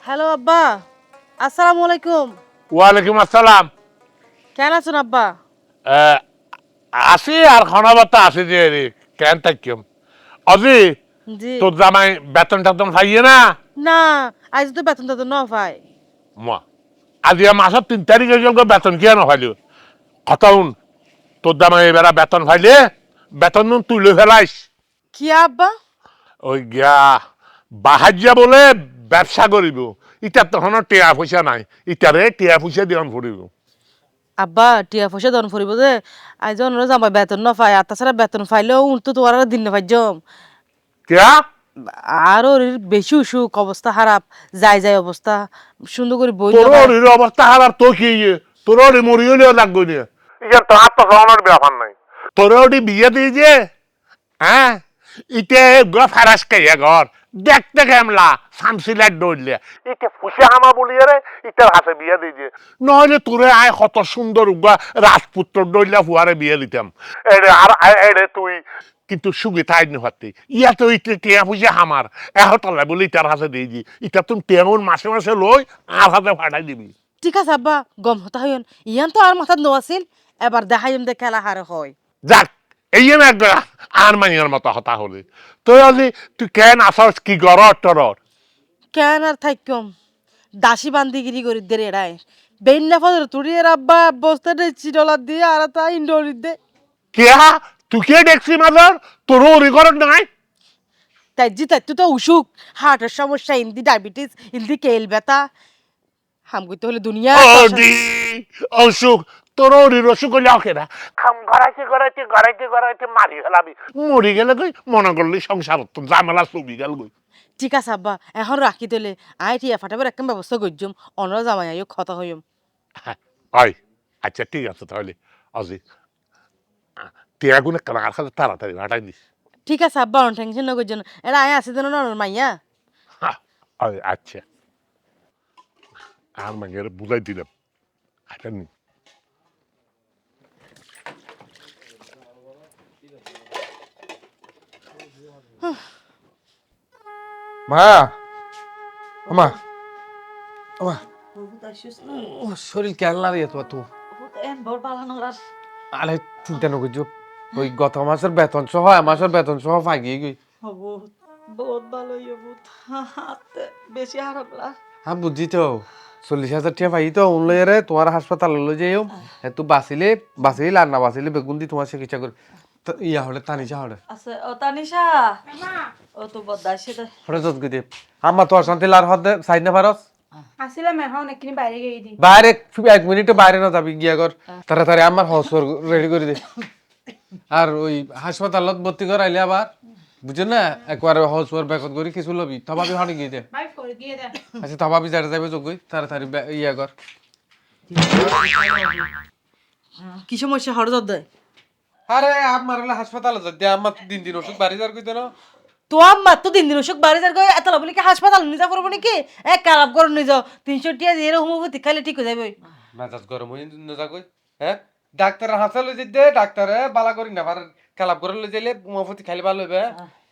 Hello আব্বা, আসসালামু আলাইকুম। ওয়ালাইকুম আসসালাম। কেন আছেন আব্বা? আহ, আছি আর খানাবার্তা আছে যে রে কেন থাকিম আজি জি। তোর জামাই বেতন টেতন খাইয়ে না না, আজ তো বেতন টেতন ন পাই। মা আজি মাসের 3 তারিখে গেল বেতন কিয়া নখাইলো কতউন তোর জামাই এবার বেতন খাইলে বেতন নুন তুলে ফেলাইস কি আব্বা? ওই গিয়া বাহাজ্যা বলে ব্যবসা করিব ইটার তখন টিয়া পয়সা নাই ইটারে টিয়া পয়সা দিয়ন ফুরিব আব্বা টিয়া পয়সা দন ফুরিব যে আজ অন্য জামাই বেতন ন পাই আর তাছাড়া বেতন পাইলেও তো তোমার আর দিন না পাইজম। কিয়া আর ওর বেশি অসুখ অবস্থা খারাপ যাই অবস্থা সুন্দর করে বই না তোর পায়। ওর অবস্থা খারাপ তো কি তোর ওর মরি হলেও লাগবে না ইয়ার তো আত্মসহনের ব্যাপার নাই তোর ওটি বিয়ে দিয়েছে হ্যাঁ ইতে গা ফারাস খাইয়া ঘর দেখতে কেমলা সামসিলার দৌড়লে ইতে ফুসে হামা বলিয়ে রে ইটার হাতে বিয়ে দিয়েছে নহলে তোরে আয় কত সুন্দর উগা রাজপুত্র দৌড়লা ফুয়ারে বিয়ে দিতাম এরে আর এরে তুই কিন্তু সুবিধা আইন হতে ইয়া তো ইতে টিয়া ফুসে হামার এহতলা বলে ইটার হাতে দিয়েছি ইটা তুমি টেমন মাসে মাসে লই আর হাতে ফাটাই দিবি ঠিক আছে আব্বা গম হতা হইন ইয়ান তো আর মাথাত নো আছিল এবার দেখাইম দে খেলা হারে হয়। যাক এই না আর মানিয়ার মতো হতা হলে তুই হলি তুই কেন আসস কি গরর টরর কেন আর থাকম দাসী বান্দিগিরি করি দে এড়ায় বেন্না ফজর তুড়িয়ে আব্বা বস্তাতে চিডলার দিয়ে আর তা ইন্ডোরি দে কেয়া তুই কে দেখছি মাদার তোর ওরি গরর নাই তাই জি তাই তো অসুখ হার্টের সমস্যা ইন্দি ডায়াবেটিস ইন্দি কেল ব্যথা হাম করতে হলে দুনিয়া ওডি অসুখ তোর ওরি অসুখ হলে ওকে না খাম গড়াইতে মারি ফেলাবি মরি গেলে গই মনে করলি সংসার তো জামেলা চুবি গেল গই ঠিক আছে আব্বা এখন রাখি দিলে আই টিয়া ফাটাবার একটা ব্যবস্থা করছুম অনরা জামাই আইও কথা হইম। হয় আচ্ছা ঠিক আছে তাহলে আজি টিয়াগুনে কানার খাতে তাড়াতাড়ি হাঁটাই দিস ঠিক আছে আব্বা অন টেনশন না করছেন এরা আয় আছে যেন নর মাইয়া আচ্ছা আর মাগের বুঝাই দিলাম হাঁটা নি মা আমা আমা শরীর কেন লাগে তো আরে চিন্তা নকরছো ওই গত মাসের বেতন সহ মাসের বেতন সহ ফাঁকিয়ে গই বহুত ভালো বহুত বেশি খারাপ লাগ হ্যাঁ বুঝছি তো 40,000 টাকা পাই তো উনলে তোমার হাসপাতাল লই যাইও একটু বাঁচিলে আর না বাঁচিলে বেগুন দি তোমার চিকিৎসা করে ইয়া হলে তানিশা হলে আছে ও তানিশা ও তো বদাই সেটা হরে যত গই দে আমা তো অশান্তি লার হদে সাইড না পারস আসিলাম এখন একদিন বাইরে গিয়ে দি বাইরে 1 মিনিটে বাইরে না যাবি গিয়া কর তাড়াতাড়ি আমার হসর রেডি করে দে আর ওই হাসপাতালত ভর্তি করাইলে আবার বুঝছেন না একবার হসর বেকত করি কিছু লবি তবাবি হনি গিয়ে দে ভাই করে দিয়ে দে আচ্ছা তবাবি যারা যাবে যোগই তাড়াতাড়ি ইয়া কর কি সমস্যা হরজত দেয় আরে আমার হলে হাসপাতালে যাতে আমার দিন ওষুধ বাড়ি যার কইতে না তো আমার তো দিন অসুখ বাড়ি যার গো এত বলি কি হাসপাতাল নিয়ে যা করবো নাকি এক খারাপ করে নিয়ে যাও 300 টিয়া দিয়ে হোমিওপ্যাথি খাইলে ঠিক হয়ে যাবে। মেজাজ গরম হই না যা কই হ্যাঁ ডাক্তারের হাতে লই যেতে ডাক্তারে বালা করি না পারে কালাপ করে লই যাইলে মফতি খাইলে ভালো হবে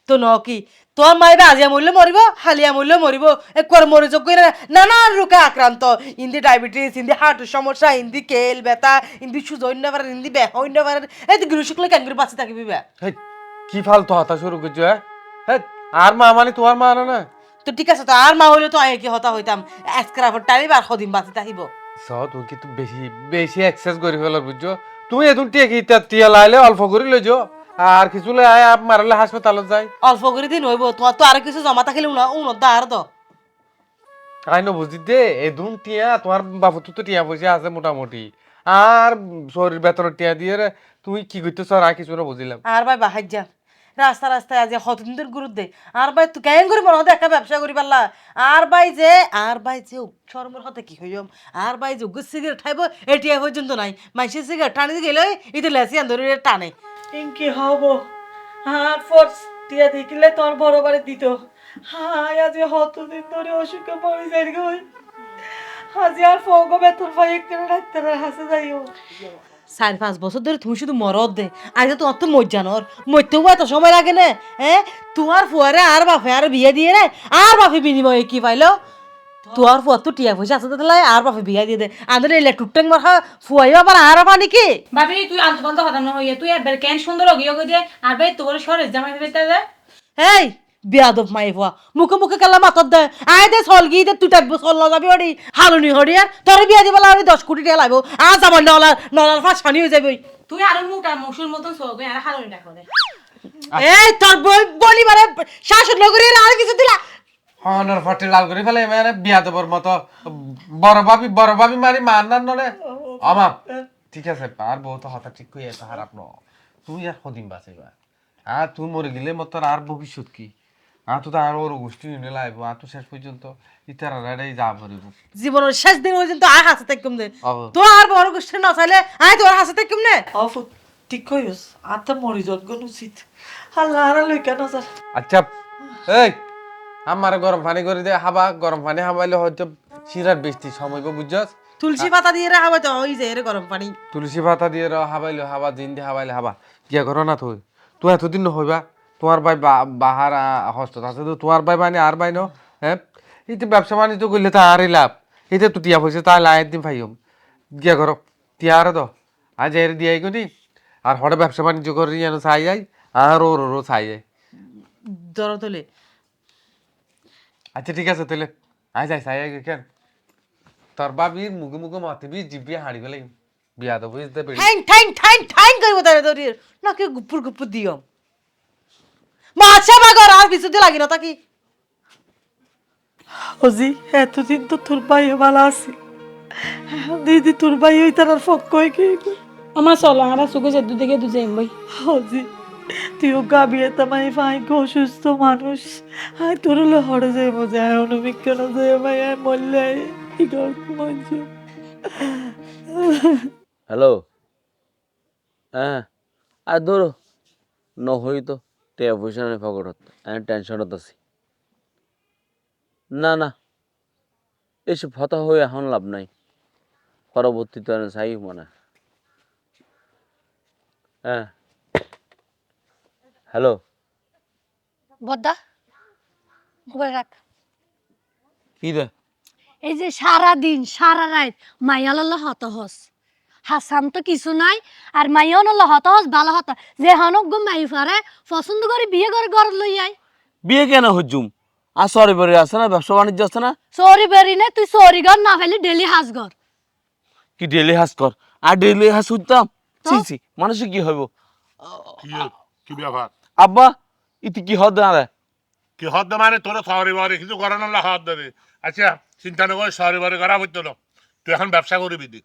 তো ন কি তোর মাইবা আজিয়া মরলে মরিব হালিয়া মরলে মরিব একবার মরে যোগ করে নানান রোগে আক্রান্ত ইন্দি ডায়াবেটিস ইন্দি হার্টের সমস্যা ইন্দি কেল ব্যথা ইন্দি সুজন্য পারে ইন্দি বেহন্য পারে এই তো গৃহ শুক্লে ক্যাঙ্গুরি বাঁচি থাকিবি বে হেই কি ফালতু হতা শুরু করছো হ্যাঁ আর মা মানে তোমার মা না তো ঠিক আছে তো আর মা হইলে তো আগে কি হতা হইতাম এক্সক্রাফর টাইম আর সদিন বাঁচি থাকিব তুমি কিন্তু বেশি বেশি এক্সেস করে ফেলার বুঝছো তুমি এদুন টিয়া লাইলে অল্প করে লই যাও আর কিছু লে আয় মারলে হাসপাতালত যাই অল্প করে দিন হইব তোমার তো আর কিছু জমা থাকিলে উনত দা আর তো আইনো বুঝি দে এদুন টিয়া তোমার বাপু তো টিয়া পয়সা আছে মোটামুটি আর শরীর বেতনের টিয়া দিয়ে রে তুমি কি করতেছ আর কিছু না বুঝিলাম আর ভাই বাহার যা রাস্তায় আজ হতদিন গুরুত দে আর ভাই তুই কেন করি মনে একটা ব্যবসা করি পারলা আর ভাই যে শরমের হতে কি হইম আর ভাই যে সিগারেট খাইব এটিয়া পর্যন্ত নাই মাইসে সিগারেট টানি গেলে ইতে লেসি আন্দরে টানে ইনকি হব আর ফোর্স টিয়া দেখিলে তোর বড় বাড়ি দিত হাই আজ হতদিন ধরে অসুখে পড়ে যাই গই আজ আর ফোগো বেতন পাই একদিন ডাক্তারের হাসে যাইও 4-5 বছর ধরে তুমি শুধু মরদ দে আজ তোমার তো মজ্জানর মরতেও এত সময় লাগে না হ্যাঁ তোমার ফুয়ারে আর বাপে আর বিয়ে দিয়ে রে আর বাপে বিনিময়ে কি পাইলো তোর ফুয়া তো টিয়া পয়সা আছে তাহলে আর বাপে বিয়া দিয়ে দে আন্দর এলে টুকটাং মারা ফুয়াইও আবার আর পানি কি ভাবি তুই আলতু বন্ধ কথা না হইয়া তুই একবার কেন সুন্দর অগিয়ে গিয়ে আর ভাই তোর সরে জামাই ফেলতে দে এই বিয়াদব মাই ফুয়া মুখে মুখে কালা মাতত দে আয় দে চল গিয়ে দে তুই থাকবো চল যাবি হরি হালুনি হরি আর তোর বিয়া দিবলা আমি 10 কোটি টাকা লাগবো আজ আমার নলার ফাঁস ফানি হয়ে যাবে তুই আর মুটা মুসুর মতন সব আর হালুনি ডাকো দে এই তোর বলি মানে শাসন নগরী আর কিছু দিলা হনর ফটে লাল করে ফেলে মানে বিয়া দেবর মতো বড় ভাবি মারি মান্নার নরে আমা ঠিক আছে আর বউ তো হঠাৎ ঠিক হয়ে আছে খারাপ ন তুই আর কদিন বাঁচাইবা আর তুই মরে গেলে মতো আর ভবিষ্যৎ কি আর তো আর ওর গোষ্ঠী নিয়ে লাইব আর তো শেষ পর্যন্ত ইতারা রাড়াই যা ভরিব জীবনের শেষ দিন পর্যন্ত আর হাসতে থাকুম দে অবো। তো আর বড় গোষ্ঠী না চাইলে আয় তোর হাসতে থাকুম নে অফ ঠিক কইস আত্মা মরি যজ্ঞন উচিত আল্লাহ আর লই কেন স্যার আচ্ছা এই আমার গরম পানি করে দে হাবা গরম পানি হাবাইলে হয়তো শিরার বৃষ্টি সময় বুঝছস তুলসী পাতা দিয়ে রাখা হয়তো ওই যে এর গরম পানি তুলসী পাতা দিয়ে হাবাইলে হাবা দিন দিয়ে হাবাইলে হাবা কিয়া করো না তুই তুই এতদিন হইবা তোমার ভাই বাহার হস্ত আছে তো তোমার ভাই মানে আর ভাই ন হ্যাঁ এই তো ব্যবসা বাণিজ্য করলে তো আরই লাভ এইটা তো টিয়া পয়সা তাহলে আয়ের দিন ভাইম গিয়া করো টিয়া আর তো আজ এর দিয়ে করি আর হঠাৎ ব্যবসা বাণিজ্য করি যেন চাই যাই আর ওরও চাই যায় জ্বর তোলে আচ্ছা ঠিক আছে তাহলে আয় যাই চাই কেন তোর বাবির মুখে মুখে মাতিবি জিবি হাঁড়ি ফেলে বিয়া তো বুঝতে পেরে ঠাং ঠাং ঠাং ঠাং করবো তাহলে তোর না কি গুপুর গুপুর দিও মাছা বাগর আর কিছু দিয়ে লাগি না তা কি ওজি এতদিন তো তোর ভাই ভালো আছে দিদি তোর ভাই ওই তার ফক কই কি আমার চলো আমরা সুখে যে দুদিকে দুজে বই ওজি তুইও গাবিয়ে তামাই ভাই অসুস্থ মানুষ আয় তোর হলে হরে যাইব যায় অনুবিজ্ঞান যায় ভাই আয় মরলে কি মঞ্জু হ্যালো হ্যাঁ আর ধরো নহই তো টেয়া পয়সা নেই ফকটত আমি টেনশনত আছি না না এসব হতা হয়ে এখন লাভ নাই পরবর্তীতে আমি চাই মানে হ্যাঁ হ্যালো বদ্দা মোবাইল রাখ কি রে এই যে সারা দিন সারা রাত মাইয়াল হত হস হাসান তো কিছু নাই আর মাইয়ান হত হস ভালো হত যে হনক গো মাই ফারে পছন্দ করে বিয়ে করে ঘর লই আই বিয়ে কেন হজুম আর সরি বরে আছে না ব্যবসা বাণিজ্য আছে না সরি বেরি নে তুই সরি ঘর না ফেলি ডেলি হাস ঘর কি ডেলি হাস কর আর ডেলি হাস উঠতাম ছি মানুষের কি হইব কি ব্যাপার আব্বা ইতি কি হদ না রে কি হদ মানে তোরা শহরে বারে কিছু করে না হদ দেবে আচ্ছা চিন্তা না করে শহরে বারে করা হইতো না তুই এখন ব্যবসা করবি দি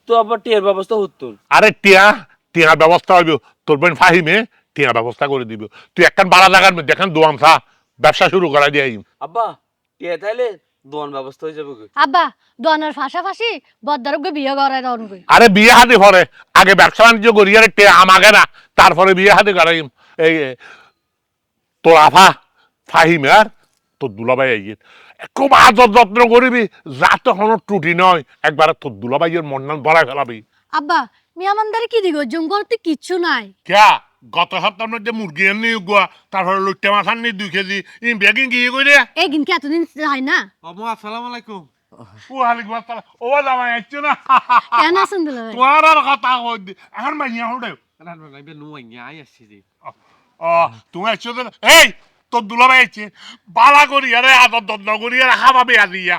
তো আবার টিয়ার ব্যবস্থা হতো আরে টিয়া ব্যবস্থা হইব তোর বোন ফাহিমে টিয়া ব্যবস্থা করে দিব তুই একখান বাড়া জায়গার মধ্যে এখন দোয়ান থা ব্যবসা শুরু করা দিয়ে আব্বা টিয়া তাইলে দোয়ান ব্যবস্থা হয়ে যাবে আব্বা দনের ফাঁসাফাঁসি বদ্দারক বিয়ে করে রন গই আরে বিয়ে হাতে পরে আগে ব্যবসা বাণিজ্য করি আরে টিয়া আমাকে না তারপরে বিয়ে হাতে করাইম এই তোর আফা ফাহিম আর তোর দুলাভাই আইয়ে খুব আদর যত্ন করিবি যা তো কোনো ত্রুটি নয় একবার তোর দুলাভাইয়ের মন্নান বড়াই ফেলাবি আব্বা মিয়ামানদারে কি দিগো জঙ্গল তো কিচ্ছু নাই ক্যা গত সপ্তাহের মধ্যে মুরগি এনে গুয়া তারপরে লুট্টে মাছ আনি 2 কেজি ইন বেগিং গিয়ে কই রে এই দিন কি এতদিন হয় না আবু আসসালামু আলাইকুম ওয়ালাইকুম আসসালাম ও জামাই আইছো না কেন আছেন দিল তোমার আর কথা কই এখন মাইয়া হড়ে না না না নো আই আসছি জি ও তুমি আইছো তো এই তোর দুলাভাই আইছে বালা করি আরে আদর যত্ন করি আর খাবাবে আজিয়া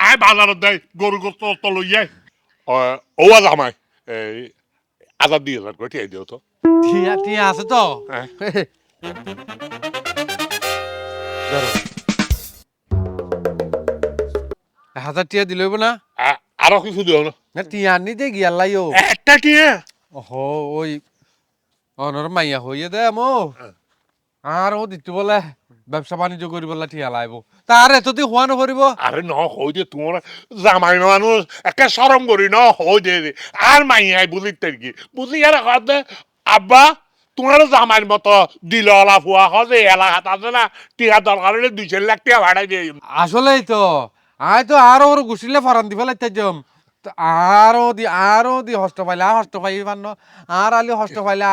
আয় বাজারত দেয় গরু গোস্ত তো লইয়া ও জামাই এই আজাদ 2000 করে টিয়াই দিও তো টিয়া টিয়া আছে তো হ্যাঁ। ধরো 1000 টিয়া দিলে হইব না আরো কিছু দিও না না টিয়া নিতে গিয়া লাইও একটা টিয়া ওহো ওই অনর মাইয়া হইয়ে দে আমো আর ও দিতে বলে ব্যবসা বাণিজ্য করি বলে টিয়া লাইব তার এতদি হওয়া নকরিব আরে ন হই দে তোমার জামাই মানুষ একে সরম করি ন হই দে আর মাইয়াই বুঝিতে কি বুঝি আর দে আব্বা তোমার জামাইয়ের মতো দিল অলাপ হওয়া হজে এলাকাত আছে না টিয়া দরকার হলে 2 লাখ টাকা ভাড়াই দিয়ে আসলেই তো আয় তো আরো ওর গুছিলে ফরান দি ফেলাইতে জম আরো দি হস্ত পাইলে হস্ত পাই পান্ন আর আলি হস্ত পাইলে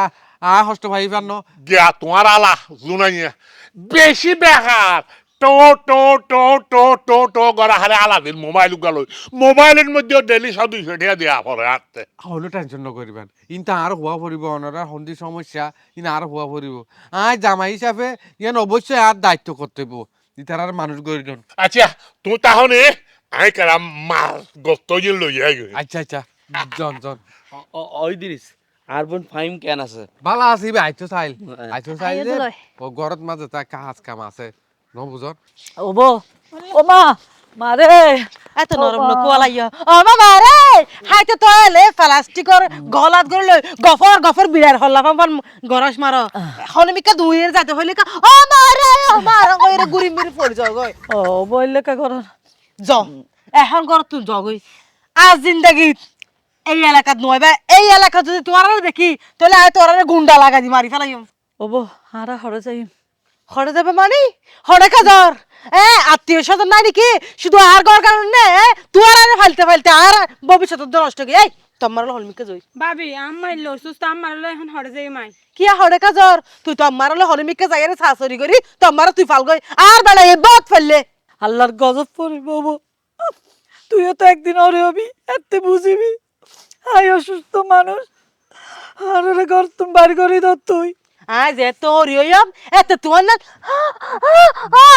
হস্ত পাই পান্ন গিয়া তোমার আলা জুনাইয়া বেশি বেকার টো টো টো টো টো টো করা হারে আলাদিন মোবাইল উগালো মোবাইলের মধ্যে ডেলি 200 টাকা দেয়া পড়ে হাতে হলো টেনশন নকরিবেন ইনতা আর হওয়া পড়িব অনারা হন্দি সমস্যা ইন আর হওয়া পড়িব আয় জামাই হিসাবে ইয়ান অবশ্যই আর দায়িত্ব করতে হইব ইতার আর মানুষ গড়ি দন আচ্ছা তুই তাহলে আই কারাম মার গত্ত জিল লই আই আচ্ছা আচ্ছা জন জন ওই দিস আর বোন ফাইম কেন আছে ভালো আছি ভাই আইতো চাইল আইতো চাইল আইতো লয়। ও ঘরত মাঝে তা কাজ কাম আছে ন বুঝন ওবো ও মা মারে এত নরম নকুয়ালাইয়া ও বাবা রে হাইতে তো এলে প্লাস্টিকর গলাত গড় লই গফর গফর বিড়ার হল্লা পাম গরস মারো হনমিকা দুইয়ের যাতে হইলে কা ও মারে কইরে গুরি মিরি পড়ি যাও গই ও বললে কা করন জ এখন কর তুই জগই আজ জিন্দেগি এই এলাকাত নয় বা এই এলাকা যদি তোমার দেখি তাহলে আয় তোর গুন্ডা লাগা দি মারি ফেলাইম ওবো হারা হরে যাই হড়ে যাবে মানে হড়ে কাজর আত্মীয় স্বজন নাই নাকি শুধু আর গর কারণে তোমার আর ফালতে ফালতে আর ভবিষ্যৎ নষ্ট কি এই তোমার হলমিকে জই ভাবি আমার লো সুস্থ আমার লো এখন হরে যাই মাই কি হড়ে কাজর তুই তোমার হলমিকে যাই রে শাশুড়ি করি তোমার তুই ফাল গই আর বেলা এ বক ফেললে আল্লাহর গজব পড়ি বাবু তুইও তো একদিন ওরে হবি এত বুঝিবি আই অসুস্থ মানুষ আর ওরে ঘর তুমি বাড়ি করে দাও তুই আয় যে তোর ইয়ম এত তোমার না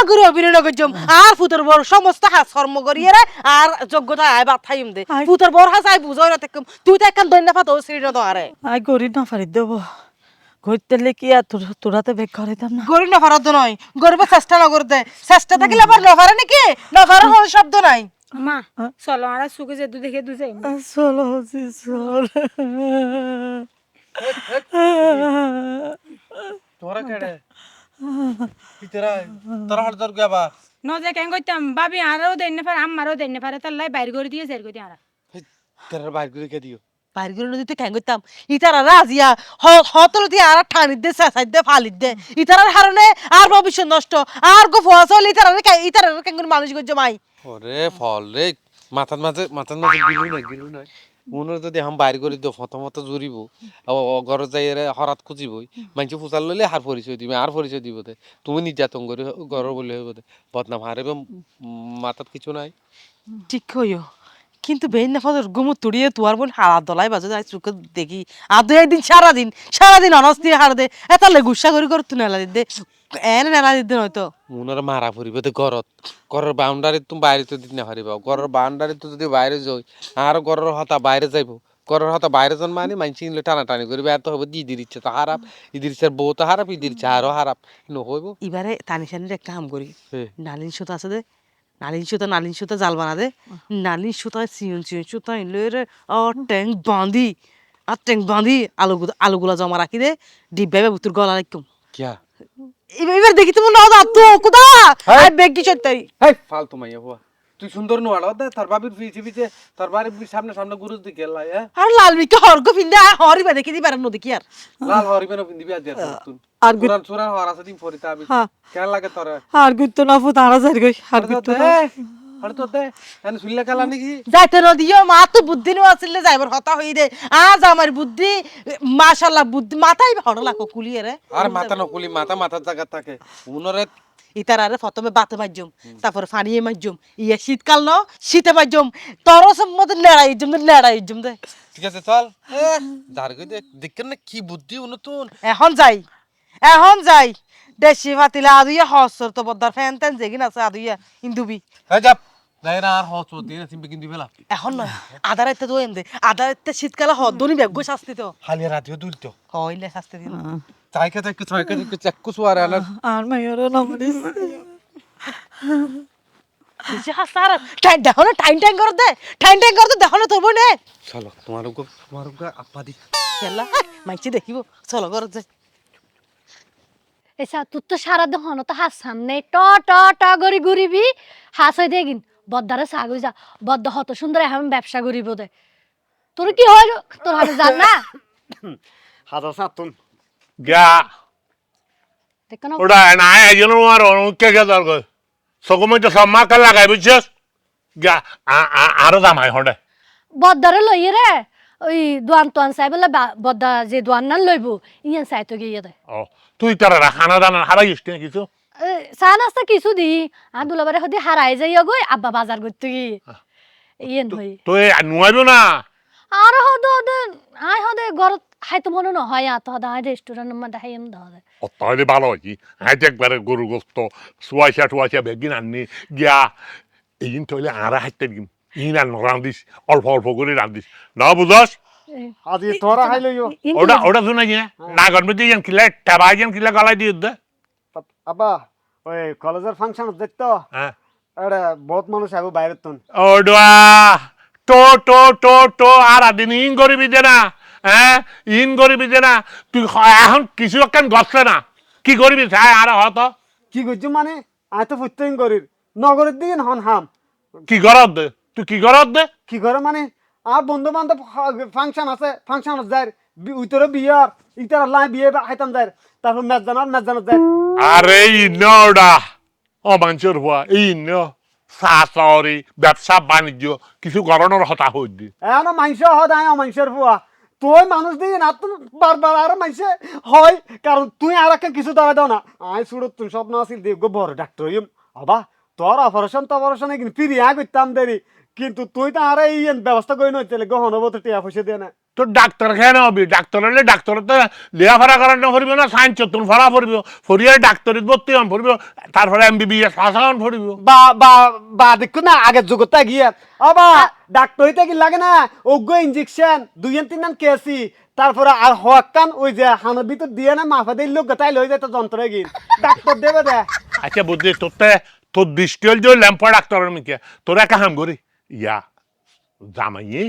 গুরু অভিনয় গজম আর ফুতর বড় সমস্ত হাস কর্ম করিয়ে রে আর যোগ্যতা আয় বাথাইম দে ফুতর বড় হাস আই বুঝাই না তেকম তুই তো একখান দৈন্য ফাতো শ্রী না তো আরে আই গরি না পারি দেবো ঘুরতে কি আর তোরাতে বেগ করে দাম না গরি না ফারাদ নয় গরিব চেষ্টা না করতে চেষ্টা থাকলে আবার নফারে নাকি নফারে কোনো শব্দ নাই মা চলো আর সুখে যে দুধ দেখে দুধ চলো হসি চল তোরা কেড়ে ভিতরা তোরা হল তোর গাবা ন যে কেন কইতাম ভাবি আরও দেন না পারে আমারও দেন না পারে তার লাই বাইর করে দিয়ে সের করে দিয়ে আর তোরা বাইর করে কে দিও বাইরে গেলে নদীতে কেন করতাম ইতারা রাজিয়া হতল দিয়ে আর ঠানির দে চেঁচাই দে ফালির দে ইতারার কারণে আর ভবিষ্যৎ নষ্ট আর গো ফোয়া চল ইতারার কেন মানুষ গজ্জ মাই ওরে ফল রে মাথার মাঝে গিলু নাই মনে যদি হাম বাইর করে দিও ফত জুরিব ঘর যাই হরাত খুঁজিবই মানুষ ফুচাল লইলে হার পরিচয় দিবে আর পরিচয় দিব দে তুমি নির্যাতন করে ঘর বলে হইব দে বদনাম হারে মাথাত কিছু নাই ঠিক কইও কিন্তু বেইন না ফাদর গুমু তুড়িয়ে তুয়ার বোন হাত দলাই বাজে যাই চোখে দেখি আদু একদিন সারাদিন অনস্তি হার দে এতালে গুসা করি তুই নেলা দে এনে নেলা দিতে হয়তো মনের মারা পড়িব দে ঘরের বাউন্ডারি তুমি বাইরে তো দিতে না পারিবা ঘরের বাউন্ডারি তো যদি বাইরে যাই আর ঘরের হতা বাইরে যাইব ঘরের হতা বাইরে যান মানে মানসি ইনলে টানাটানি করবে এত হবে দিদির ইচ্ছে তো হারাপ ইদির ইচ্ছার বউ তো হারাপ ইদির ইচ্ছা আরো হারাপ নহইব এবারে তানিশানির একটা কাম করি নালিন সুতা আছে দে নালিন সুতা জাল বানা দে নালিন সুতা চিয়ন সুতা ইনলে রে ট্যাং বাঁধি আলুগুলা জমা রাখি দে ডিব্বাই বুতুর গলা রাখুম কিয়া এবার দেখি তুমি না তো কোথা আর বেগ কি চড়তাই হেই ফালতু মাইয়া হুয়া তুই সুন্দর নোয়াড়া দে তার বাবির পিছে তার বাড়ির সামনে গুরুজ দিকে লাই আর লাল মিকে হরগ ফিন্দে হরিবা দেখি দিবার নদী কি আর লাল হরিবে না দিবি আজ তুই আর সুরান হর আছে দিন ফরিতা আমি কেন লাগে তোরে আর গুত্ত না ফুত আর যাই গই আর গুত্ত না হর তো দে এনে শুনলে কালা নাকি যাইতে নদীও মা তো বুদ্ধি নো আসলে যাইবার হতা হই দে আজ আমার বুদ্ধি মাশাআল্লাহ বুদ্ধি মাথায় হড় লাকো কুলিয়ে রে আর মাথা নকুলি মাথার জায়গা থাকে উনরে ইতারারে প্রথমে বাতে মাইজুম তারপরে ফানিয়ে মাইজুম ইয়ে শীতকাল ন শীতে মাইজুম তরসম মত নেড়াই জুম দে ঠিক আছে চল যার কই দেখেন না কি বুদ্ধি নতুন এখন যাই দেশি ফাতিলা আদুইয়া হসর তো বদ্দার ফ্যান তেন যেগিন আছে আদুইয়া ইন্দুবি হ্যাঁ যাব দাইরা আর হচ দিন সিম্পে কিন্তু বেলা এখন নয় আদারাইতে তো এমদে আদারাইতে শীতকালে হদনি বেগো শাস্তি তো হালিয়া রাতিও দুলতো হইলে শাস্তি দিন চাইকে চাক্কু সুয়ারে আনা আর মাইয়ারও না মরিস যে হাসার দেখো না টাইম করে দে দেখো না তোর বনে চলো তোমার আপা দি খেলা মাইছি দেখিব চলো ঘর যাই এসা তুই তো সারা দহন তো হাস সামনে ট ট ট গরি ঘুরিবি হাস হয়ে দেখিন বদ্দারে সাগরি যা বদ্দ হত সুন্দর এখন ব্যবসা করিব দে তোর কি হয় তোর হাতে জান না হাজার সাতুন গা দেখ না ওটা না একজন আর কে দরকার সকমে তো সব মাকা লাগাই বুঝছিস গা আরো দামাই হড়ে বদ্দারে লইয়ে রে ওই দোয়ান তোয়ান চাই বলে বদ্দা যে দোয়ান না লইব ইয়ান চাই তো গিয়ে দে ও তুই তারা খানা দানা হারাইস না কিছু চা নাস্তা কিছু দি আর দুলাবারে সদি হারাই যাই গই আব্বা বাজার করতে কি ইয়েন হই তো নোৱাৰিব না আর হদে আই হদে ঘরত খাইতে মনে নহয় আত হদে আই রেস্টুরেন্ট মধ্যে খাইম দে তাহলে ভালো হয়েছি আজ একবারে গরু গোস্ত চুয়াইছা বেগিন আননি গিয়া এই তৈলে আরা হাইতে দিম ইন আর রান্ধিস অল্প অল্প করে রান্ধিস না বুঝস আজি তোরা খাই লইও ওটা শুনে গিয়ে নাগর মধ্যে ইয়ান কিলা টেবা ইয়ান কিলা গলাই দিয়ে দে আব্বা ওই কলেজের ফাংশন দেখতো হ্যাঁ এটা বহুত মানুষ আইব বাইরে তুন ওডা টো আর আদিন ইন গরিবি দে না হ্যাঁ ইন গরিবি দে না তুই এখন কিছু একখান গছলে না কি করবি চাই আর হতো কি করছো মানে আই তো ফুটতেই করির নগরের দিকে হন হাম কি গরত দে তুই কি গরত দে কি করে মানে আর বন্ধু বান্ধব ফাংশন আছে ফাংশন যায় উইতরে বিয়ার ইতার লাই বিয়ে খাইতাম যায় তারপর মেজানত যায় আরে ইন্নটা অমাঞ্চর হওয়া ইন্ন চাচরি ব্যবসা বাণিজ্য কিছু গরণের হতা হইদি এখন মাংস হদায় অমাংসের ফুয়া তুই মানুষ দিয়ে না তুমি বারবার আর মাইসে হয় কারণ তুই আর একটা কিছু দাওয়া দাও না আই শুরু তুই স্বপ্ন আছিল দেব বড় ডাক্তার হইম আবা তোর অপারেশন কিন্তু ফিরিয়া করতাম দেরি কিন্তু তুই তো আর এই ব্যবস্থা করি নই তাহলে গহন হবো তো টিয়া পয়সা দিয়ে না তো ডাক্তার খেয়ে হবি ডাক্তার হলে ডাক্তার তো লেখাপড়া করানো ফুরব না সাইন্স চতুন ফলা ফুরব ফুরিয়ে ডাক্তারিত ভর্তি হন ফুরব তারপরে MBBS ফাঁসান ফুরব বা বা বা দেখো না আগের জগৎটা গিয়ে আবা ডাক্তার হইতে কি লাগে না ওগো ইঞ্জেকশন 2-3 কেসি তারপরে আর হকান ওই যে হানের ভিতর দিয়ে না মাফা দিল লোক তাই লই যায় তো যন্ত্র গিন ডাক্তার দেবে দে আচ্ছা বুঝলি তোর দৃষ্টি হল যে ল্যাম্পা ডাক্তারের মিকে তোর একা হাম করি ইয়া জামাইয়ে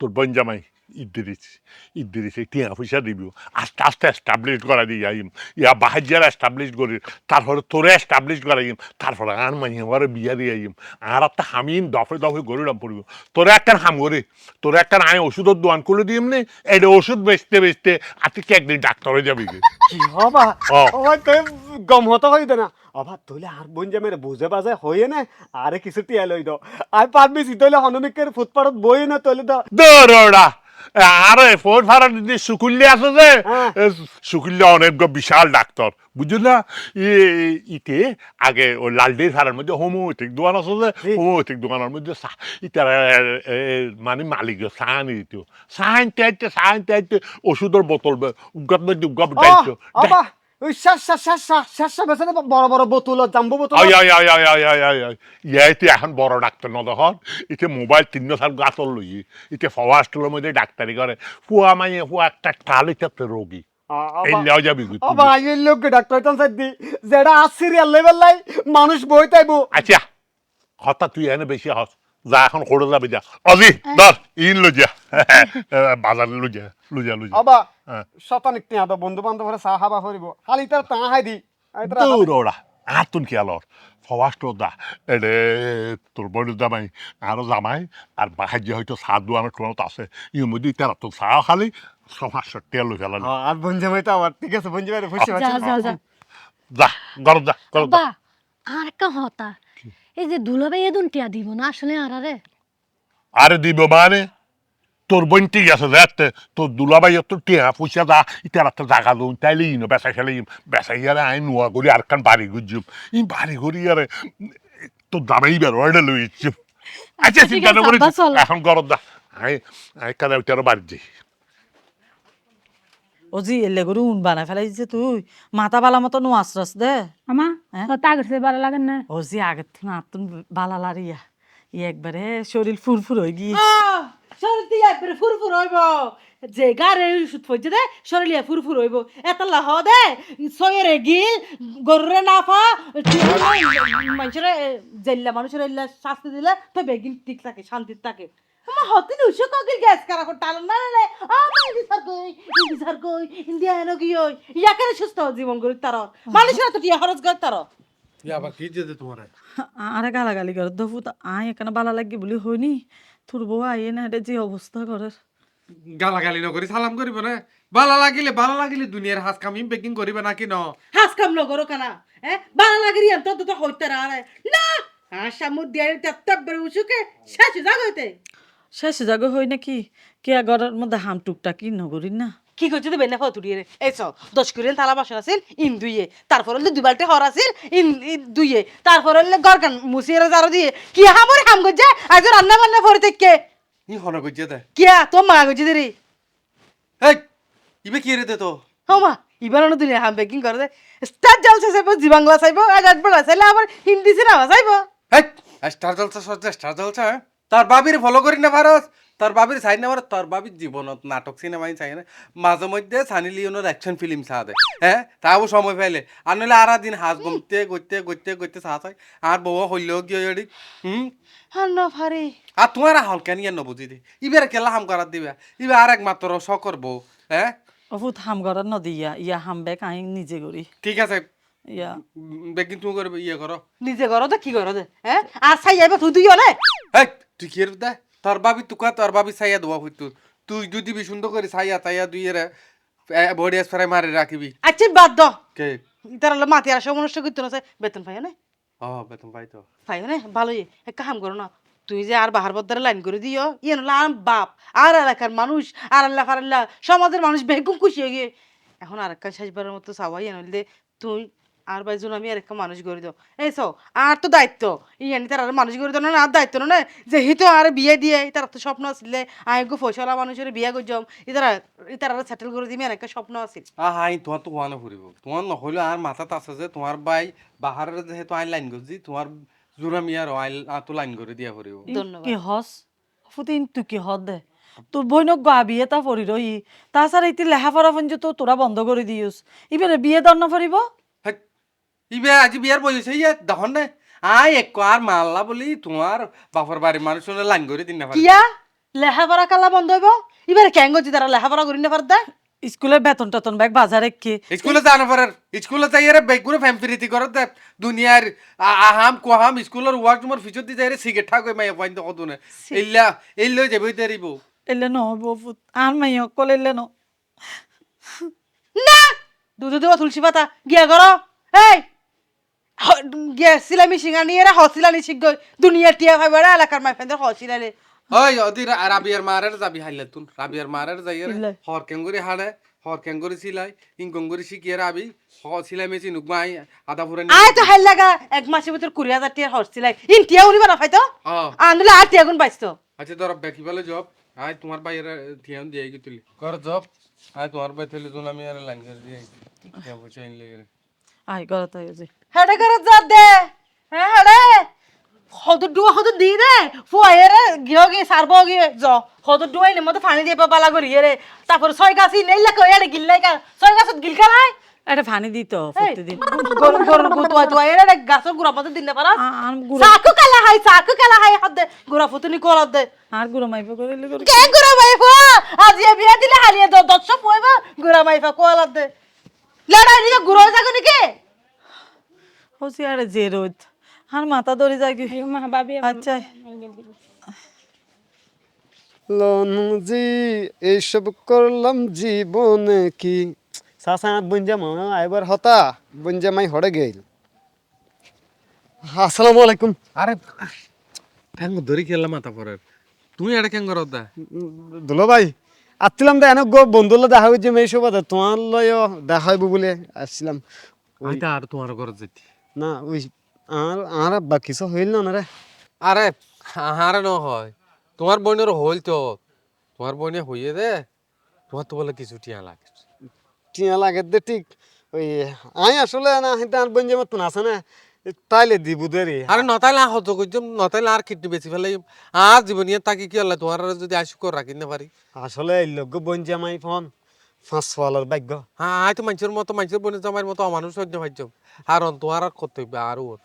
তোর বোন জামাই ইদ্রিস টিয়া পয়সা দিব আস্তে আস্তে এস্টাবলিশ করা দিয়ে যাইম ইয়া বাহাজিয়ার এস্টাবলিশ করি তারপরে তোরে এস্টাবলিশ করাইম তারপরে আর মাইয়া আমার বিয়া দিয়ে যাইম আর একটা হামিম দফে গরুরাম পড়ব তোরে একটা হাম করি তোরে একটা আয় ওষুধের দোয়ান করে দিম নে এটা ওষুধ বেচতে আর তুই একদিন ডাক্তার হয়ে যাবি কি হবা ও। ও তুই গম হতো হইতো না অবা তুইলে আর বোন যে মেরে বুঝে বাজে হইয়ে না আরে কিছু টিয়া লই দাও আই পারবি তইলে হনুমিকের ফুটপাথত বই না তইলে তো দৌড়া আরে ফোর ফারার দিদি সুকুল্লি আছে যে হ্যাঁ। সুকুল্লি অনেক বিশাল ডাক্তার বুঝলি না ইতে আগে ওই লালডির ফারার মধ্যে হোমিওপ্যাথিক দোকান আছে যে হোমিওপ্যাথিক দোকানের মধ্যে ইতার মানে মালিক চাহ নি দিত চাহ আনতে ওষুধের বোতল উগাত মধ্যে উগাব দায়িত্ব আবা ওই শেষা বেসনে বড় বড় বোতল জাম্বো বোতল ইয়াইতে এখন বড় ডাক্তার নদখন ইতে মোবাইল 3-4 গাতল লই ইতে ফওয়াস্টলের মধ্যে ডাক্তারি করে ফুয়া মাইয়ে ফুয়া একটা টাল ইতে রোগী এই লও যাবি আবা এই লোক ডাক্তার হইতাম সাইদি যেটা সিরিয়াল লেভেল লাই মানুষ বই তাইবো আচ্ছা কথা তুই এনে বেশি হস যা এখন করে যাবি যা অজি ধর ইন লুজা বাজার লুজা আবা হ্যাঁ। শতানিক টিয়া দাও বন্ধু বান্ধব চা খাবা ফুরিব খালি তার তা হাই দি দৌড়া আর তুন কি আলোর ফওয়াস্ট দা এডে তোর বড় জামাই আরো জামাই আর বাহাজ্য হয়তো চা দোয়ানোর ট্রনত আছে ইর মধ্যে তারা তো চা খালি 500 টাকা লই ফেলাল আর বঞ্জামাই তো আবার ঠিক আছে বঞ্জামাই ফুসি যা যা যা যা গরম যা আব্বা আর একটা হতা এই যে দুলাভাই এদুন টিয়া দিব না আসলে আরে আরে দিব মানে তোর বোন ঠিক আছে যাতে তোর দুলাভাই তোর টিয়া পয়সা দা ইতার একটা জায়গা দৌন তাইলে ইনো বেচা খেলে বেচাই আরে আই নোয়া করি আর কান বাড়ি গুজুম ই বাড়ি করি আরে তোর দামাই বের ওইটা লই ইচ্ছুম আচ্ছা ঠিক চিন্তা আছে, করি আব্বা, চলো। এখন গরম দা আই কাদা উঠারও বাড়ি যাই ওজি এলে গরু উন বানাই ফেলাইছে তুই মাথা বালা মতো নো আশ্রস দে আমা হ্যাঁ? তো তাগর সে ভালো লাগে না ওজি আগের থেকে আতুন বালা লারিয়া একবারে শরীর ফুরফুর হয়ে গিয়ে শরীর দিয়ে একবারে ফুরফুর হইব যে গারে ওষুধ পড়ছে দে শরীর ফুরফুর হইব এতলা হ দে সয়েরে গিল গরুরে নাফা মানুষের জেল্লা মানুষের শাস্তি দিলে তো বেগিন ঠিক থাকে শান্তি থাকে আমার হতে নুসো কগিল গ্যাস কারা কো টাল না লে আমি বিচার কই ইন্ডিয়া এনো কি হই ইয়াকারে সুস্থ জীবন গরি তার মানুষের তো টিয়া খরচ কর তার আবার কি যেতে তোমার আরে গালাগালি করে দফু তো আয় এখানে বালা লাগি বলি হইনি তোর বউ আইয়ে না এটা যে অবস্থা করে গালাগালি নকরি সালাম করিব না ভালো লাগিলে দুনিয়ার হাস কামিম বেকিং করিবে নাকি ন হাস কাম লগরো কানা বালা লাগি রিয়ান তো তো হইতে না আশা মুদ দিয়ে তত্তক বড় উসুকে শেষ জাগ হইতে শেষ জাগ হই নাকি কে ঘরের মধ্যে হাম টুকটাকি নগরিন না কি করছে দেবে না ফতুড়িয়ে রে এই চ 10 করে থালা বাসন আছিল ইন দুইয়ে তারপর হলে 2 বালতি হর আছিল ইন দুইয়ে তারপর হলে গরকান মুসিয়ে জারো দিয়ে কি হামরে হাম গজে আজ রান্না বান্না করে থেকে ই হন গজ্জে দে কিয়া তো মা গজে রে হেই ইবে কি রে দে তো হমা ইবারনো দুনিয়া হাম বেকিং করে দে স্টার জলসা সাইবো জি বাংলা সাইবো আর আট বড় সাইলে আবার হিন্দি সিনেমা সাইবো হেই স্টার জলসা সজ্জা স্টার জলসা হ্যাঁ? তার বাবির ফলো করি না ভারত তার বাবির চাই না ভারত তোর বাবির জীবনত নাটক সিনেমাই চাই না মাঝে মধ্যে সানি লিওনের অ্যাকশন ফিল্ম চা দে হ্যাঁ তাও সময় পাইলে আর নইলে আর দিন হাঁস গমতে গইতে চা চাই আর বউ হইলেও গিয়ে এডি আর না পারে আর তোমার হল কেন ইয়ে নবুঝি দে ইবার কেলা হাম করার দিবা ইবার আর একমাত্র শকর বউ হ্যাঁ অফুত হাম ঘৰত নদিয়া ইয়া হাম বেক আই নিজে করি ঠিক আছে ইয়া বেগিন তুমি করবে ইয়ে করো নিজে করো দে কি করো দে হ্যাঁ আর সাই যাইবা তুই দুইও না হেই তুই কি এর দে তোর বাবি তুকা তোর বাবি চাইয়া দেওয়া হইতো তুই যদি বি সুন্দর করে চাইয়া দুই এর বডি স্প্রে মারি রাখিবি আচ্ছা বাদ দ কে তার মাতি আর সব মনুষ্য করতে না বেতন পাইও না বেতন পাই তো পাইও না ভালোই এক কাম করো না তুই যে আর বাহার বদ্দারে লাইন করে দিও ইয়ে নলা আর বাপ আর এলাকার মানুষ আর আল্লাহ ফারাল্লাহ সমাজের মানুষ বেগুন খুশি হয়ে গিয়ে এখন আর একটা শেষবারের মতো চাওয়াই এনে দে তুই আর বাইজন আমি আর একটা মানুষ করে দাও এই সো আর তো দায়িত্ব ইয়ানি তার আর মানুষ করে দাও না আর দায়িত্ব না যেহেতু আর বিয়ে দিয়ে তার তো স্বপ্ন আসলে আগে ফসলা মানুষের বিয়ে করে যাম ইতারা সেটেল করে দিবি আর একটা স্বপ্ন আছিল হাই তোমার তো ওয়ানে ফুরিব তোমার নহলে আর মাথাত আছে যে তোমার বাই বাহারের যেহেতু আইন লাইন করছি তোমার জোরামি আর আইন তো লাইন করে দিয়া ফুরিব ধন্যবাদ কি হস অফুত ইন্তু কি হদ দে তোর বইনক গা বিয়ে তা ফরি রই তাছাড়া ইতি লেখাপড়া ফঞ্জ তো তোরা বন্ধ করে দিওস ইবারে বিয়ে দর না ফরিব ইবে আজি বিয়ার বয়স ইয়ে দেখুন না আই এক আর মাল্লা বলি তোমার বাপর বাড়ির মানুষের লাইন করে দিন না পারে কিয়া লেখাপড়া কালা বন্ধ হইব এবারে কেন গতি তারা লেখাপড়া করি না পারদা স্কুলের বেতন টেতন ব্যাগ বাজারে কি স্কুলে জানো পারার স্কুলে যাইরে বেগুনে ফ্যামিলিতি করে দে দুনিয়ার আহাম কোহাম স্কুলের ওয়ার্ক তোমার ফিচর দি যাইরে সিগারেট ঠাকই মাইয়া পয়েন্ট কত না এই লই যাবই দেরিব এলে নহব অফুত আর মাই অকল এলে ন না দুধ দেওয়া তুলসী পাতা গিয়া করো এই গিয়া সিলামি সিঙ্গা নিয়ে রে হসিলানি শিখ গই দুনিয়া টিয়া ভাই বড় এলাকার মাই ফেন্দের হসিলানি ওই ওদি রাবিয়ার মারের যাবি হাইলে তুন রাবিয়ার মারের যাইরে হর কেঙ্গুরি হাড়ে হর কেঙ্গুরি সিলাই ইনকঙ্গুরি শিখিয়ে রাবি সিলাই মেশিন উগমাই আদা ফুরে আয় তো হেল লাগা এক মাসের ভিতর 20,000 টিয়া হসিলাই ইন টিয়া উনি বানা ফাইতো আনলে আর টিয়া গুণ বাইতো আচ্ছা তোর বেকি বলে জব আয় তোমার বাইরে থিয়ান দিয়ে কি তুলি কর জব আয় তোমার বাই থেলে তুন আমি আর লাইন করে দিয়ে কে বুঝাই ইন লেগে আই গলা তাই যে হেডে করে যা দে হ্যাঁ হেডে হদু দি দে ফুয়াইয়ে রে গিয়ে গিয়ে সারবো গিয়ে জ হদু ডুয়াই নে মতো পানি দিয়ে পালা করি রে তারপর ছয় গাছি নেইলা কই এড়ে গিল্লাই কা ছয় গাছত গিলকা নাই এটা ফানি দিত প্রতিদিন গরু গুতুয়া তুয়া এড়ে গাছর গুড়া মতো দিন না পারা আর গুড়া চাকু কালা হাই হদে গুড়া ফুতুনি কল দে আর গুড়া মাইব করে কে গুড়া মাইফা আজ এ বিয়া দিলে হালিয়ে দশ পয়বা গুড়া মাইফা কল দে লড়াই নিয়ে গুড়া জাগো নাকি হসি আরে যে রোদ আর মাথা ধরে যায় কি মা বাবি আচ্ছা লনজি এইসব করলাম জীবনে কি সাসা বঞ্জাম আইবার হতা বঞ্জামাই হড়ে গেল আসসালামু আলাইকুম আরে ঠ্যাঙ্গ ধরি খেললাম মাথা পরের তুমি এটা কেন করো দা দুলো ভাই আসছিলাম তো এনে গো বন্ধুর দেখা হয়েছে মেয়ে সব তোমার লয় দেখা হইব বলে আসছিলাম আইতা আর তোমার ঘর যেতি না ওই আর আব্বা কিছু হইল না রে আরে আহারে ন হয় তোমার বোনের হইল তো তোমার বোনে হইয়ে দে তোমার তো বলে কিছু টিয়া লাগে টিয়া লাগে দে ঠিক ওই আই আসলে না হিতে আর বঞ্জাম তো আছে না তাইলে দিব দেরি আরে নতাইলে হত কইজম নতাইলে আর কিডনি বেশি ফেলাই আর জীবনিয়া তাকে কি হল তোমার যদি আশু করে রাখি না পারি আসলে এই লোক বঞ্জামাই ফোন 5 ভাগ্য হ্যাঁ আয় তো মানুষের মতো মানুষের বোনের জামাইয়ের মতো অমানুষ সহ্য ভাজ্যম আর তোমার আর কর্তব্য আর ওর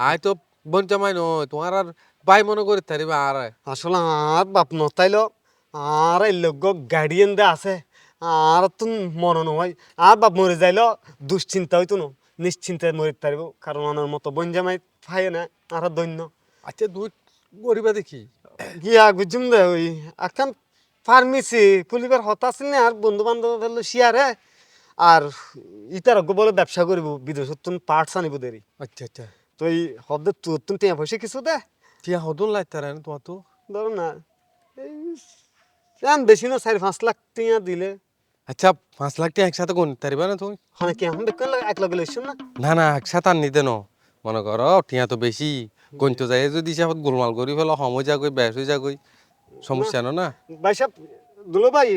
আয় তো বোন জামাই নয় তোমার আর ভাই মনে করে থাকবে আর আসলে আর বাপ নতাইলো আর এই লোক গার্ডিয়ান দে আছে আর তো মনে নয় আর বাপ মরে যাইলো দুশ্চিন্তা হইতো না নিশ্চিন্তায় মরে পারব কারণ ওনার মতো বঞ্জামাই পাই না আর দৈন্য আচ্ছা দুই গরিবা দেখি গিয়া বুঝুম দে ওই এখন ফার্মেসি খুলিবার হতা আছিল না আর বন্ধু বান্ধব ফেললো শিয়ারে আর ইতার বলে ব্যবসা করিব বিদেশত পার্টস আনিব দেরি আচ্ছা আচ্ছা তো এই হদে তোর টিয়া পয়সা কিছু দে টিয়া হদন লাগতে রে তোমার তো ধরো না এই বেশি না 4-5 লাখ টিয়া দিলে আচ্ছা 5 লাখ টাকা একসাথে কোন তারিবা না তুমি? হনে কি এখন বেকন এক লগে লইছুন না না না একসাথে আর নিতে ন মনে করো টিয়া তো বেশি কোন তো যায় যদি হিসাবত গোলমাল করি ফেলো সময় যা কই বেশ হয়ে যা কই সমস্যা না ভাই সাহেব দুলো ভাই